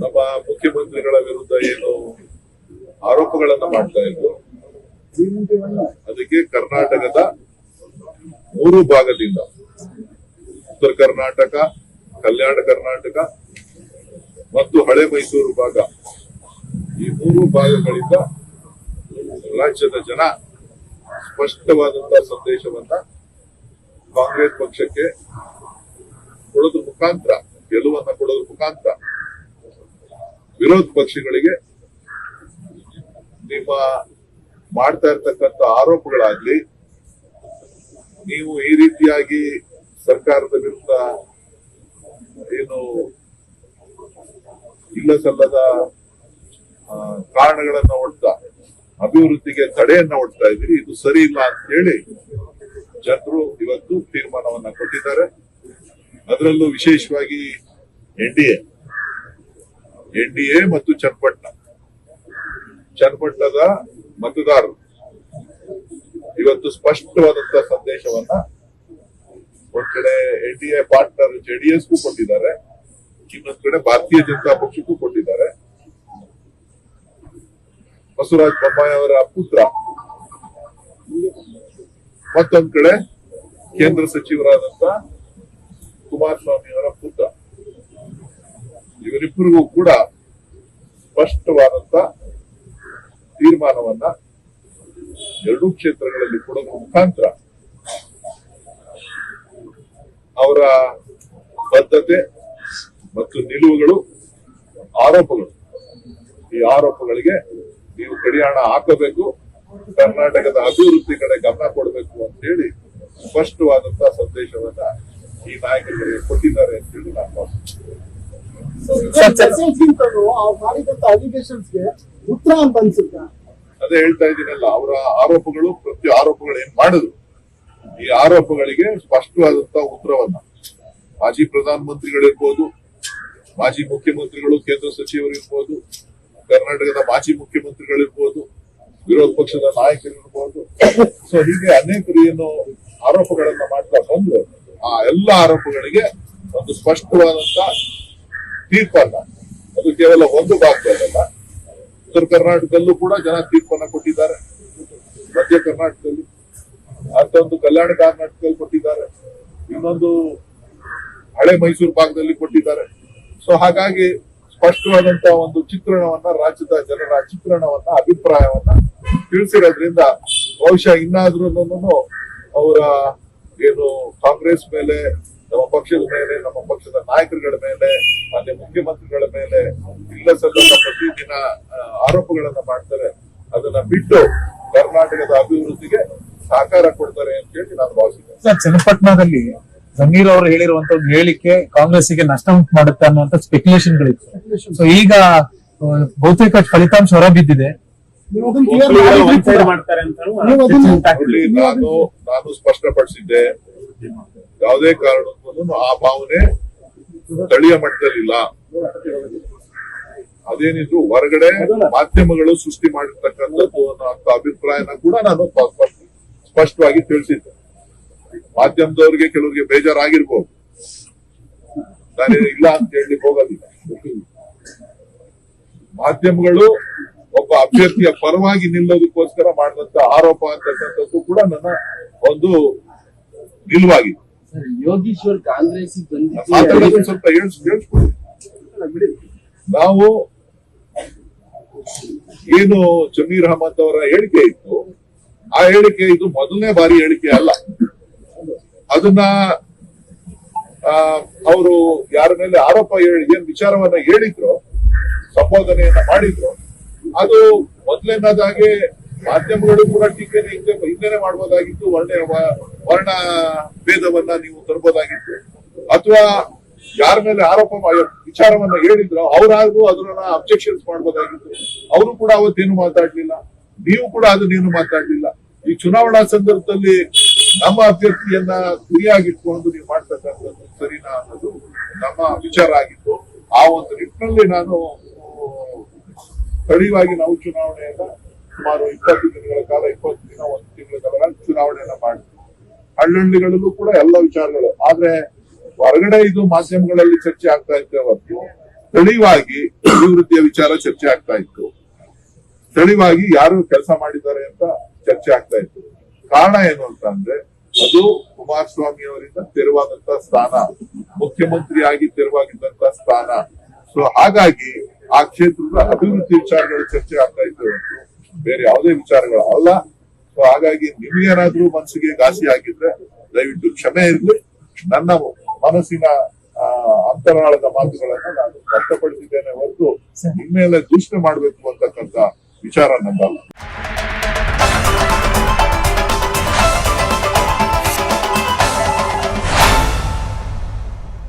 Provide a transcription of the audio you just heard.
ನಮ್ಮ ಮುಖ್ಯಮಂತ್ರಿಗಳ ವಿರುದ್ಧ ಏನು ಆರೋಪಗಳನ್ನ ಮಾಡ್ತಾ ಇದ್ರು, ಅದಕ್ಕೆ ಕರ್ನಾಟಕದ 3 ಭಾಗದಿಂದ ಉತ್ತರ ಕರ್ನಾಟಕ, ಕಲ್ಯಾಣ ಕರ್ನಾಟಕ ಮತ್ತು ಹಳೆ ಮೈಸೂರು ಭಾಗ, ಈ 3 ಭಾಗಗಳಿಂದ ರಾಜ್ಯದ ಜನ ಸ್ಪಷ್ಟವಾದಂತಹ ಸಂದೇಶವನ್ನ ಕಾಂಗ್ರೆಸ್ ಪಕ್ಷಕ್ಕೆ ಕೊಡೋದ್ರ ಮುಖಾಂತರ, ಗೆಲುವನ್ನ ಕೊಡೋದ್ರ ಮುಖಾಂತರ ವಿರೋಧ ಪಕ್ಷಗಳಿಗೆ ನಿಮ್ಮ ಮಾಡ್ತಾ ಇರ್ತಕ್ಕಂಥ ಆರೋಪಗಳಾಗ್ಲಿ, ನೀವು ಈ ರೀತಿಯಾಗಿ ಸರ್ಕಾರದ ವಿರುದ್ಧ ಏನು ಇಲ್ಲ ಸಲ್ಲದ ಕಾರಣಗಳನ್ನ ಒಡ್ತಾ ಅಭಿವೃದ್ಧಿಗೆ ತಡೆಯನ್ನ ಒಡ್ತಾ ಇದ್ದೀರಿ, ಇದು ಸರಿ ಇಲ್ಲ ಅಂತ ಹೇಳಿ ಜನರು ಇವತ್ತು ತೀರ್ಮಾನವನ್ನ ಕೊಟ್ಟಿದ್ದಾರೆ. ಅದರಲ್ಲೂ ವಿಶೇಷವಾಗಿ ಎನ್ಡಿಎ ಮತ್ತು ಚನ್ನಪಟ್ಟಣದ ಮತದಾರರು ಇವತ್ತು ಸ್ಪಷ್ಟವಾದಂತಹ ಸಂದೇಶವನ್ನ ಒಂದ್ ಕಡೆ ಎನ್ಡಿಎ ಪಾರ್ಟ್ನರ್ ಜೆಡಿಎಸ್ಗೂ ಕೊಟ್ಟಿದ್ದಾರೆ, ಇನ್ನೊಂದ್ ಕಡೆ ಭಾರತೀಯ ಜನತಾ ಪಕ್ಷಕ್ಕೂ ಕೊಟ್ಟಿದ್ದಾರೆ. ಬಸವರಾಜ ಬೊಮ್ಮಾಯಿ ಅವರ ಪುತ್ರ ಮತ್ತೊಂದ್ ಕಡೆ ಕೇಂದ್ರ ಸಚಿವರಾದಂತ ಕುಮಾರಸ್ವಾಮಿ ಅವರ ಪುತ್ರ, ಇವರಿಬ್ಬರಿಗೂ ಕೂಡ ಸ್ಪಷ್ಟವಾದಂತ ತೀರ್ಮಾನವನ್ನ 2 ಕ್ಷೇತ್ರಗಳಲ್ಲಿ ಕೊಡೋದ್ರ ಮುಖಾಂತರ ಅವರ ಬದ್ಧತೆ ಮತ್ತು ನಿಲುವುಗಳು, ಆರೋಪಗಳು, ಈ ಆರೋಪಗಳಿಗೆ ನೀವು ಕಡಿವಾಣ ಹಾಕಬೇಕು, ಕರ್ನಾಟಕದ ಅಭಿವೃದ್ಧಿ ಕಡೆ ಗಮನ ಕೊಡಬೇಕು ಅಂತ ಹೇಳಿ ಸ್ಪಷ್ಟವಾದಂತಹ ಸಂದೇಶವನ್ನ ಈ ನಾಯಕರಿಗೆ ಕೊಟ್ಟಿದ್ದಾರೆ ಅಂತ ಹೇಳಿ ನಾನು ಭಾವಿಸುತ್ತೇನೆ. ಉತ್ತರ ಅಂತ ಅನ್ಸುತ್ತೆ. ಅದೇ ಹೇಳ್ತಾ ಇದ್ದೀನಲ್ಲ, ಅವರ ಆರೋಪಗಳು, ಪ್ರತಿ ಆರೋಪಗಳು ಏನ್ ಮಾಡಿದ್ರು, ಈ ಆರೋಪಗಳಿಗೆ ಸ್ಪಷ್ಟವಾದಂತಹ ಉತ್ತರವನ್ನ ಮಾಜಿ ಪ್ರಧಾನಮಂತ್ರಿಗಳಿರ್ಬೋದು, ಮಾಜಿ ಮುಖ್ಯಮಂತ್ರಿಗಳು, ಕೇಂದ್ರ ಸಚಿವರಿರ್ಬೋದು, ಕರ್ನಾಟಕದ ಮಾಜಿ ಮುಖ್ಯಮಂತ್ರಿಗಳಿರ್ಬೋದು, ವಿರೋಧ ಪಕ್ಷದ ನಾಯಕರಿರ್ಬೋದು, ಸೊ ಹೀಗೆ ಅನೇಕರು ಏನು ಆರೋಪಗಳನ್ನ ಮಾಡ್ತಾ ಬಂದ್ರು, ಆ ಎಲ್ಲ ಆರೋಪಗಳಿಗೆ ಒಂದು ಸ್ಪಷ್ಟವಾದಂತ ತೀರ್ಪನ್ನ, ಅದು ಕೇವಲ ಒಂದು ಭಾಗದಲ್ಲ, ಉತ್ತರ ಕರ್ನಾಟಕದಲ್ಲೂ ಕೂಡ ಜನ ತೀರ್ಪನ್ನ ಕೊಟ್ಟಿದ್ದಾರೆ, ಮಧ್ಯ ಕರ್ನಾಟಕದಲ್ಲಿ ಮತ್ತೊಂದು ಕಲ್ಯಾಣ ಕರ್ನಾಟಕದಲ್ಲಿ ಕೊಟ್ಟಿದ್ದಾರೆ, ಇನ್ನೊಂದು ಹಳೆ ಮೈಸೂರು ಭಾಗದಲ್ಲಿ ಕೊಟ್ಟಿದ್ದಾರೆ. ಸೊ ಹಾಗಾಗಿ ಸ್ಪಷ್ಟವಾದಂತಹ ಒಂದು ಚಿತ್ರಣವನ್ನ, ರಾಜ್ಯದ ಜನರ ಚಿತ್ರಣವನ್ನ, ಅಭಿಪ್ರಾಯವನ್ನ ತಿಳಿಸಿರೋದ್ರಿಂದ ಬಹುಶಃ ಇನ್ನಾದ್ರೂ ಅವರ ಏನು ಕಾಂಗ್ರೆಸ್ ಮೇಲೆ, ನಮ್ಮ ಪಕ್ಷದ ಮೇಲೆ, ನಮ್ಮ ಪಕ್ಷದ ನಾಯಕರುಗಳ ಮೇಲೆ, ಮಾನ್ಯ ಮುಖ್ಯಮಂತ್ರಿಗಳ ಮೇಲೆ ಇಲ್ಲ ಸಲ್ಲದ ಪ್ರತಿದಿನ ಆರೋಪಗಳನ್ನ ಮಾಡ್ತಾರೆ, ಅದನ್ನ ಬಿಟ್ಟು ಕರ್ನಾಟಕದ ಅಭಿವೃದ್ಧಿಗೆ ಸಹಕಾರ ಕೊಡ್ತಾರೆ ಅಂತ ಹೇಳಿ ನಾನು ಭಾವಿಸಿದ್ದೇನೆ. ಸರ್, ಚನ್ನಪಟ್ಟಣದಲ್ಲಿ ಜಮೀರ್ ಅವರು ಹೇಳಿರುವಂತ ಒಂದು ಹೇಳಿಕೆ ಕಾಂಗ್ರೆಸ್ಗೆ ನಷ್ಟ ಉಂಟು ಮಾಡುತ್ತೆ ಅನ್ನುವಂತ ಸ್ಪೆಕ್ಯುಲೇಷನ್ಗಳಿತ್ತು. ಸೊ ಈಗ ಬಹುತೇಕ ಫಲಿತಾಂಶ ಹೊರಬಿದ್ದಿದೆ. ನಾನು ಸ್ಪಷ್ಟಪಡಿಸಿದ್ದೆ, ಯಾವುದೇ ಕಾರಣಕ್ಕೂ ಆ ಭಾವನೆ ಸ್ಥಳೀಯ ಮಟ್ಟದಲ್ಲಿಲ್ಲ. ಅದೇನಿದ್ರು ಹೊರಗಡೆ ಮಾಧ್ಯಮಗಳು ಸೃಷ್ಟಿ ಮಾಡಿರ್ತಕ್ಕಂಥದ್ದು ಅನ್ನೋ ಅಭಿಪ್ರಾಯನ ಕೂಡ ನಾನು ಸ್ಪಷ್ಟವಾಗಿ ತಿಳಿಸಿದ್ದೆ. ಮಾಧ್ಯಮದವರಿಗೆ ಕೆಲವರಿಗೆ ಬೇಜಾರಾಗಿರ್ಬೋದು, ನಾನು ಇಲ್ಲ ಅಂತ ಹೇಳಿ ಹೋಗೋದಿಲ್ಲ. ಮಾಧ್ಯಮಗಳು ಒಬ್ಬ ಅಭ್ಯರ್ಥಿಯ ಪರವಾಗಿ ನಿಲ್ಲೋದಕ್ಕೋಸ್ಕರ ಮಾಡಿದಂತ ಆರೋಪ ಅಂತಕ್ಕಂಥದ್ದು ಕೂಡ ನನ್ನ ಒಂದು ನಿಲುವಾಗಿದೆ. ಯೋಗೀಶ್ವರ್ ಕಾಂಗ್ರೆಸ್ ಸ್ವಲ್ಪ ಹೇಳಿಸ್ಕೊಡಿ. ನಾವು ಏನು ಜಮೀರ್ ಅಹಮದ್ ಅವರ ಹೇಳಿಕೆ ಇತ್ತು, ಆ ಹೇಳಿಕೆ ಇದು ಮೊದಲನೇ ಬಾರಿ ಹೇಳಿಕೆ ಅಲ್ಲ. ಅದನ್ನ ಅವರು ಯಾರ ಮೇಲೆ ಆರೋಪ ಏನ್ ವಿಚಾರವನ್ನ ಹೇಳಿದ್ರು, ಸಂಬೋಧನೆಯನ್ನ ಮಾಡಿದ್ರು, ಅದು ಮೊದಲನೇದಾಗಿ ಮಾಧ್ಯಮಗಳು ಕೂಡ ಟೀಕೆನೆ ಹಿಂದೆನೆ ಮಾಡಬಹುದಾಗಿತ್ತು. ವರ್ಣ ಭೇದವನ್ನ ನೀವು ತರಬಹುದಾಗಿತ್ತು, ಅಥವಾ ಯಾರ ಮೇಲೆ ಆರೋಪ ವಿಚಾರವನ್ನ ಹೇಳಿದ್ರು ಅವರಾದ್ರೂ ಅದನ್ನ ಅಬ್ಜೆಕ್ಷನ್ಸ್ ಮಾಡಬಹುದಾಗಿತ್ತು. ಅವರು ಕೂಡ ಅವತ್ತೇನು ಮಾತಾಡ್ಲಿಲ್ಲ, ನೀವು ಕೂಡ ಅದನ್ನೇನು ಮಾತಾಡ್ಲಿಲ್ಲ. ಈ ಚುನಾವಣಾ ಸಂದರ್ಭದಲ್ಲಿ ನಮ್ಮ ಅಭ್ಯರ್ಥಿಯನ್ನ ಗುರಿಯಾಗಿಟ್ಕೊಂಡು ನೀವು ಮಾಡ್ತಕ್ಕಂಥದ್ದು ಸರಿನಾ ಅನ್ನೋದು ನಮ್ಮ ವಿಚಾರ ಆಗಿತ್ತು. ಆ ಒಂದು ನಿಟ್ಟಿನಲ್ಲಿ ನಾನು ಸ್ಥಳೀಯವಾಗಿ ನಾವು ಚುನಾವಣೆಯನ್ನ ಸುಮಾರು 20 ದಿನಗಳ ಕಾಲ, 20 ದಿನ 1 ತಿಂಗಳ ಕಾಲ ಚುನಾವಣೆಯನ್ನ ಮಾಡಿದ್ವಿ. ಹಳ್ಳಿಗಳಲ್ಲೂ ಕೂಡ ಎಲ್ಲ ವಿಚಾರಗಳು. ಆದ್ರೆ ಹೊರಗಡೆ ಇದು ಮಾಧ್ಯಮಗಳಲ್ಲಿ ಚರ್ಚೆ ಆಗ್ತಾ ಇದ್ದೆ ಹೊರತು ಸ್ಥಳೀಯವಾಗಿ ಅಭಿವೃದ್ಧಿಯ ವಿಚಾರ ಚರ್ಚೆ ಆಗ್ತಾ ಇತ್ತು. ಸ್ಥಳೀಯವಾಗಿ ಯಾರು ಕೆಲಸ ಮಾಡಿದ್ದಾರೆ ಅಂತ ಚರ್ಚೆ ಆಗ್ತಾ ಇತ್ತು. ಕಾರಣ ಏನು ಅಂತ ಅಂದ್ರೆ ಅದು ಕುಮಾರಸ್ವಾಮಿ ಅವರಿಂದ ತೆರವಾದಂತ ಸ್ಥಾನ, ಮುಖ್ಯಮಂತ್ರಿಯಾಗಿ ತೆರವಾಗಿದ್ದಂತ ಸ್ಥಾನ. ಸೊ ಹಾಗಾಗಿ ಆ ಕ್ಷೇತ್ರದ ಅಭಿವೃದ್ಧಿ ವಿಚಾರಗಳು ಚರ್ಚೆ ಆಗ್ತಾ ಇತ್ತು, ಬೇರೆ ಯಾವುದೇ ವಿಚಾರಗಳು ಅಲ್ಲ. ಸೊ ಹಾಗಾಗಿ ನಿಮ್ಗೇನಾದ್ರೂ ಮನಸ್ಸಿಗೆ ಘಾಸಿ ಆಗಿದ್ರೆ ದಯವಿಟ್ಟು ಕ್ಷಮೆ ಇರಲಿ. ನನ್ನ ಮನಸ್ಸಿನ ಅಂತರಾಳದ ಮಾತುಗಳನ್ನ ನಾನು ವ್ಯಕ್ತಪಡಿಸಿದ್ದೇನೆ ಹೊರತು ಇನ್ಮೇಲೆ ದೂಷಣೆ ಮಾಡಬೇಕು ಅಂತಕ್ಕಂಥ ವಿಚಾರ ನನ್ನಲ್ಲ.